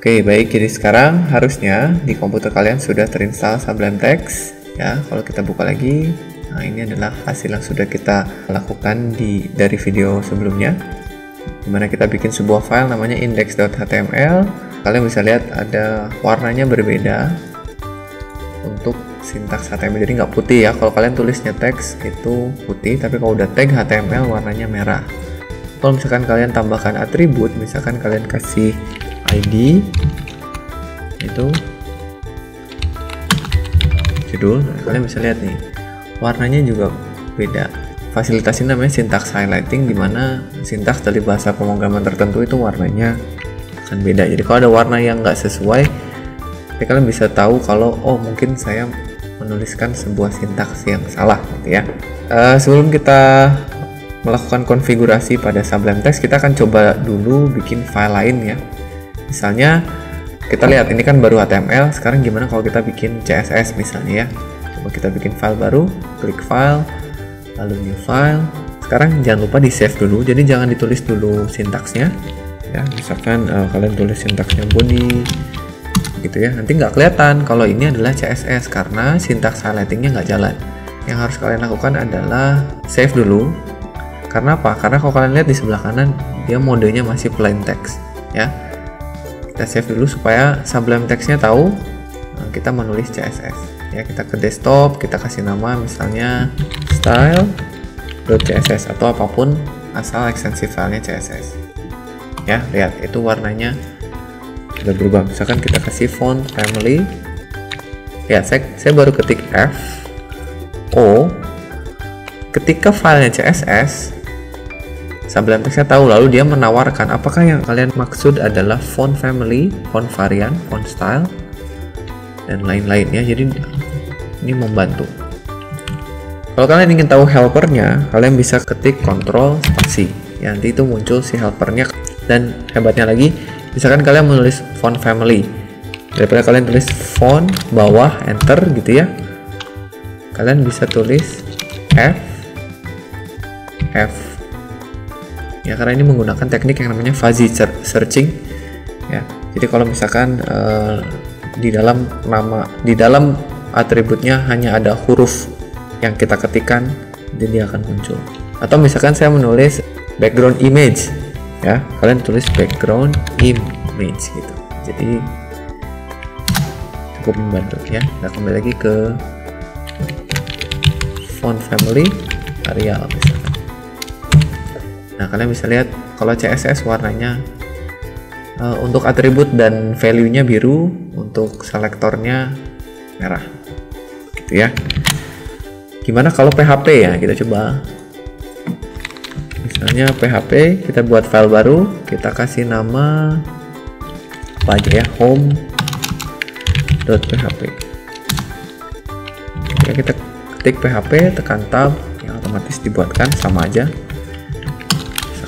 Oke, baik. Jadi sekarang harusnya di komputer kalian sudah terinstall Sublime Text. Ya, kalau kita buka lagi, nah ini adalah hasil yang sudah kita lakukan dari video sebelumnya. Dimana kita bikin sebuah file namanya index.html. Kalian bisa lihat ada warnanya berbeda untuk sintaks HTML, jadi nggak putih ya. Kalau kalian tulisnya teks itu putih, tapi kalau udah tag HTML warnanya merah. Kalau misalkan kalian tambahkan atribut, misalkan kalian kasih ID itu judul, nah, kalian bisa lihat nih warnanya juga beda. Fasilitas ini namanya syntax highlighting, dimana sintaks dari bahasa pemrograman tertentu itu warnanya akan beda. Jadi kalau ada warna yang nggak sesuai, kalian bisa tahu kalau oh mungkin saya menuliskan sebuah sintaks yang salah gitu ya. Sebelum kita melakukan konfigurasi pada Sublime Text, kita akan coba dulu bikin file lain ya. Misalnya kita lihat ini kan baru HTML, sekarang gimana kalau kita bikin CSS misalnya ya. Coba kita bikin file baru, klik file, lalu new file. Sekarang jangan lupa di save dulu, jadi jangan ditulis dulu sintaksnya ya. Misalkan kalian tulis sintaksnya body gitu ya, nanti nggak kelihatan kalau ini adalah CSS karena sintaks highlightingnya nggak jalan. Yang harus kalian lakukan adalah save dulu. Karena apa? Karena kalau kalian lihat di sebelah kanan dia modenya masih plain text ya. Kita save dulu supaya Sublime Text-nya tahu kita menulis CSS ya. Kita ke desktop, kita kasih nama misalnya style.css atau apapun asal ekstensi filenya CSS ya. Lihat itu warnanya sudah berubah. Misalkan kita kasih font family ya, saya baru ketik F O, ketika filenya CSS Sublime Text-nya tahu, lalu dia menawarkan apakah yang kalian maksud adalah font family, font variant, font style, dan lain-lain ya. Jadi ini membantu. Kalau kalian ingin tahu helpernya, kalian bisa ketik Ctrl spasi ya, nanti itu muncul si helpernya. Dan hebatnya lagi, misalkan kalian menulis font family, daripada kalian tulis font bawah enter gitu ya, kalian bisa tulis F ya, karena ini menggunakan teknik yang namanya fuzzy searching ya. Jadi kalau misalkan di dalam atributnya hanya ada huruf yang kita ketikkan, jadi dia akan muncul. Atau misalkan saya menulis background image ya, kalian tulis background image gitu. Jadi cukup membantu ya. Kita kembali lagi ke font family Arial misalkan. Nah, kalian bisa lihat kalau CSS warnanya untuk atribut dan value-nya biru, untuk selektornya merah gitu ya. Gimana kalau PHP ya? Kita coba misalnya PHP, kita buat file baru, kita kasih nama apa aja ya, home.php ya. Kita ketik PHP, tekan tab yang otomatis dibuatkan, sama aja.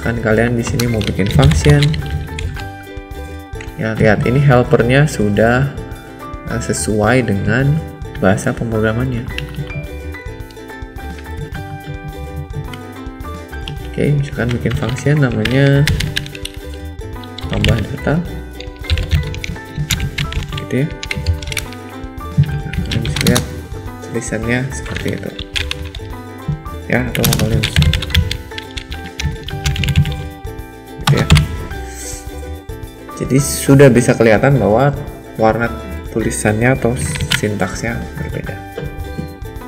Kan kalian di sini mau bikin function ya, lihat ini helpernya sudah sesuai dengan bahasa pemrogramannya. Oke, misalkan bikin function namanya tambah data gitu ya. Nah, kalian bisa lihat tulisannya seperti itu ya. Atau kalian ya. Jadi sudah bisa kelihatan bahwa warna tulisannya atau sintaksnya berbeda.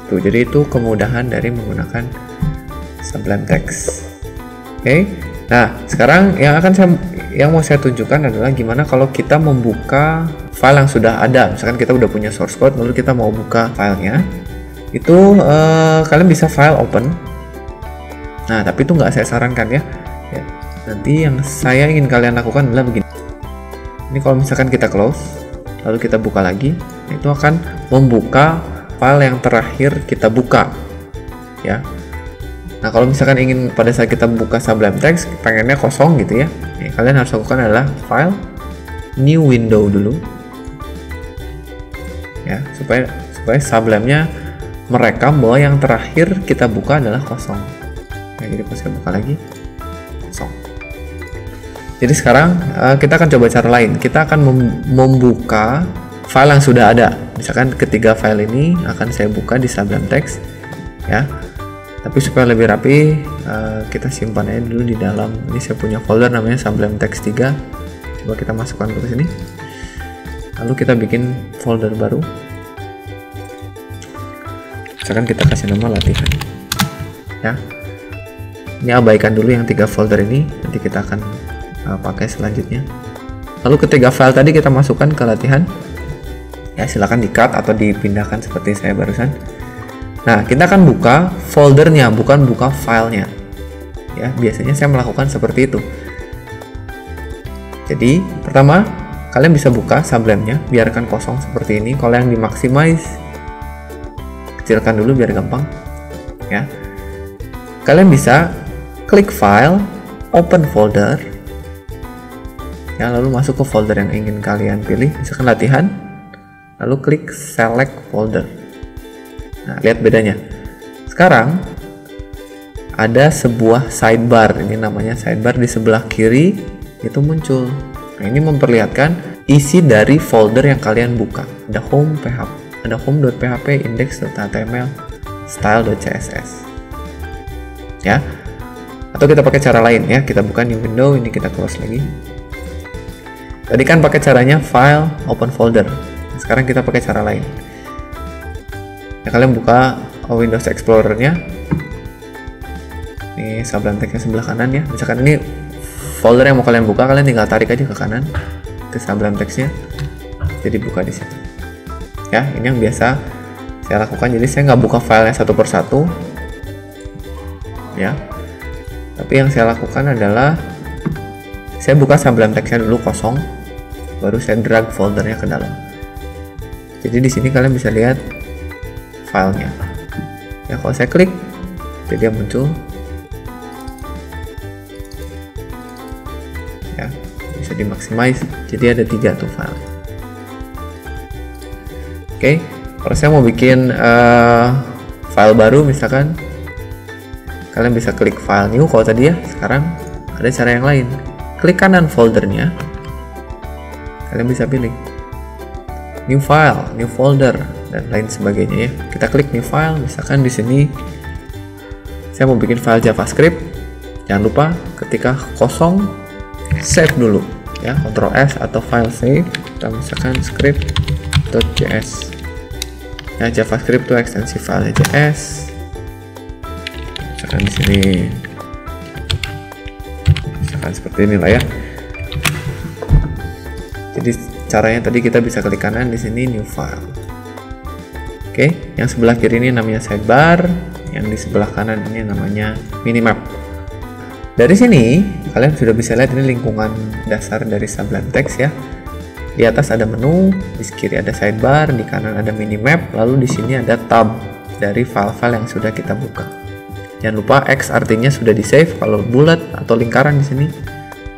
Tuh, jadi itu kemudahan dari menggunakan Sublime Text. Oke. Nah, sekarang yang mau saya tunjukkan adalah gimana kalau kita membuka file yang sudah ada. Misalkan kita udah punya source code, lalu kita mau buka filenya. Itu kalian bisa file open. Nah, tapi itu nggak saya sarankan ya. Nanti yang saya ingin kalian lakukan adalah begini. Ini kalau misalkan kita close, lalu kita buka lagi, itu akan membuka file yang terakhir kita buka ya. Nah, kalau misalkan ingin pada saat kita buka Sublime Text pengennya kosong gitu ya, kalian harus lakukan adalah file new window dulu ya, supaya Sublime-nya merekam bahwa yang terakhir kita buka adalah kosong. Nah, jadi kalau saya buka lagi kosong. Jadi sekarang kita akan coba cara lain. Kita akan membuka file yang sudah ada. Misalkan ketiga file ini akan saya buka di Sublime Text, ya. Tapi supaya lebih rapi, kita simpan aja dulu di dalam. Ini saya punya folder namanya Sublime Text 3. Coba kita masukkan ke sini. Lalu kita bikin folder baru. Misalkan kita kasih nama latihan, ya. Ini abaikan dulu yang 3 folder ini. Nanti kita akan pakai selanjutnya. Lalu ketiga file tadi kita masukkan ke latihan, ya. Silahkan di cut atau dipindahkan seperti saya barusan. Nah, kita akan buka foldernya, bukan buka filenya, ya. Biasanya saya melakukan seperti itu. Jadi pertama, kalian bisa buka Sublime-nya, biarkan kosong seperti ini. Kalau yang dimaximize, kecilkan dulu biar gampang, ya. Kalian bisa klik file, open folder, ya, lalu masuk ke folder yang ingin kalian pilih, misalkan latihan, lalu klik select folder. Nah, lihat bedanya. Sekarang ada sebuah sidebar, ini namanya sidebar, di sebelah kiri itu muncul. Nah, ini memperlihatkan isi dari folder yang kalian buka. Ada home PHP, ada home.php, index.html, style.css, ya. Atau kita pakai cara lain, ya. Kita buka new window, ini kita close lagi. Tadi kan pakai caranya file, open folder. Sekarang kita pakai cara lain. Ya, kalian buka Windows Explorer-nya. Ini Sublime Text-nya sebelah kanan, ya. Misalkan ini folder yang mau kalian buka, kalian tinggal tarik aja ke kanan ke Sublime Text-nya. Jadi buka di sini. Ya, ini yang biasa saya lakukan. Jadi saya nggak buka filenya satu persatu, ya. Tapi yang saya lakukan adalah saya buka Sublime Text-nya dulu kosong, baru saya drag foldernya ke dalam. Jadi di sini kalian bisa lihat filenya. Ya, kalau saya klik, jadi dia muncul. Ya, bisa dimaximize. Jadi ada 3 tuh file. Oke, kalau saya mau bikin file baru, misalkan kalian bisa klik file new. Kalau tadi, ya, sekarang ada cara yang lain. Klik kanan foldernya, kalian bisa pilih new file, new folder, dan lain sebagainya, ya. Kita klik new file, misalkan di sini saya mau bikin file JavaScript. Jangan lupa ketika kosong save dulu, ya, Ctrl S atau file save. Kita misalkan script.js, ya. JavaScript itu ekstensi file JS. Misalkan di sini, seperti inilah, ya. Jadi caranya tadi kita bisa klik kanan di sini new file. Oke, yang sebelah kiri ini namanya sidebar, yang di sebelah kanan ini namanya minimap. Dari sini kalian sudah bisa lihat ini lingkungan dasar dari Sublime Text, ya. Di atas ada menu, di kiri ada sidebar, di kanan ada minimap, lalu di sini ada tab dari file-file yang sudah kita buka. Jangan lupa X artinya sudah di save. Kalau bulat atau lingkaran di sini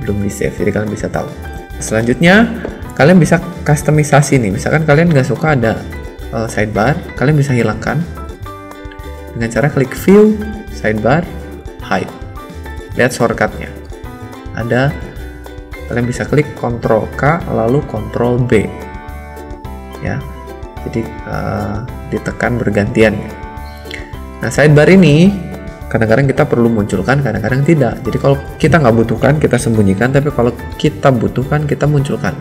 belum di save, jadi kalian bisa tahu. Selanjutnya kalian bisa customisasi nih. Misalkan kalian nggak suka ada sidebar, kalian bisa hilangkan dengan cara klik view, sidebar, hide. Lihat shortcutnya ada, kalian bisa klik Ctrl K lalu Ctrl B, ya. Jadi ditekan bergantian. Nah, sidebar ini kadang-kadang kita perlu munculkan, kadang-kadang tidak. Jadi kalau kita nggak butuhkan, kita sembunyikan. Tapi kalau kita butuhkan, kita munculkan.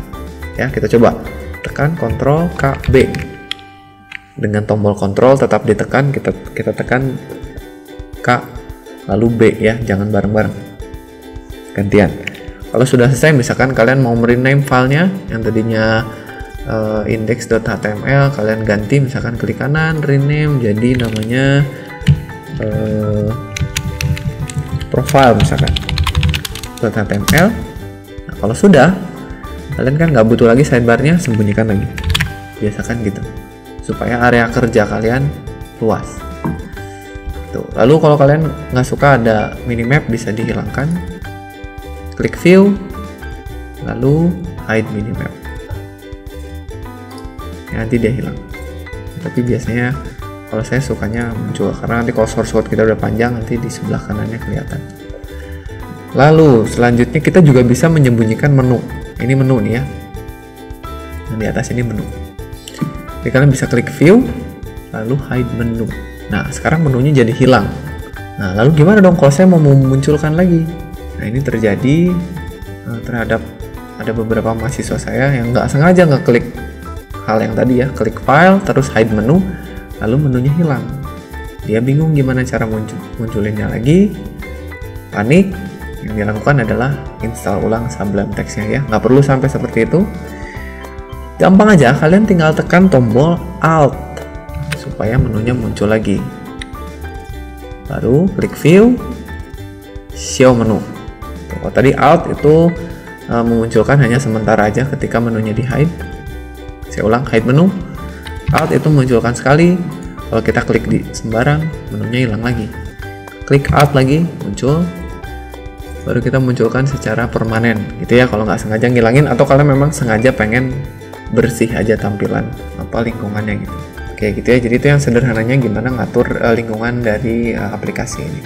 Ya, kita coba tekan Ctrl K B. Dengan tombol Ctrl tetap ditekan, kita tekan K lalu B, ya, jangan bareng-bareng. Gantian. Kalau sudah selesai, misalkan kalian mau rename filenya yang tadinya index.html, kalian ganti, misalkan klik kanan, rename jadi namanya profile, misalkan .html. Nah, kalau sudah, kalian kan nggak butuh lagi sidebarnya, sembunyikan lagi. Biasakan gitu, supaya area kerja kalian luas. Tuh. Lalu kalau kalian nggak suka ada minimap, bisa dihilangkan. Klik view, lalu hide minimap. Ya, nanti dia hilang. Tapi biasanya kalau saya sukanya muncul, karena nanti kalau source code kita udah panjang, nanti di sebelah kanannya kelihatan. Lalu selanjutnya kita juga bisa menyembunyikan menu. Ini menu nih ya. Nah, di atas ini menu. Jadi kalian bisa klik view, lalu hide menu. Nah, sekarang menunya jadi hilang. Nah, lalu gimana dong kalau saya mau memunculkan lagi? Nah, ini terjadi terhadap ada beberapa mahasiswa saya yang nggak sengaja ngeklik hal yang tadi ya, klik file, terus hide menu, lalu menunya hilang. Dia bingung gimana cara munculinnya lagi, panik. Yang dilakukan adalah install ulang Sublime Text-nya ya, nggak perlu sampai seperti itu. Gampang aja, kalian tinggal tekan tombol Alt supaya menunya muncul lagi. Baru klik view, show menu. Kalau tadi Alt itu memunculkan hanya sementara aja ketika menunya di hide. Saya ulang, hide menu. Alt itu memunculkan sekali. Kalau kita klik di sembarang, menunya hilang lagi. Klik Alt lagi, muncul. Baru kita munculkan secara permanen gitu ya, kalau nggak sengaja ngilangin atau kalian memang sengaja pengen bersih aja tampilan lingkungannya gitu. Oke gitu ya, jadi itu yang sederhananya gimana ngatur lingkungan dari aplikasi ini.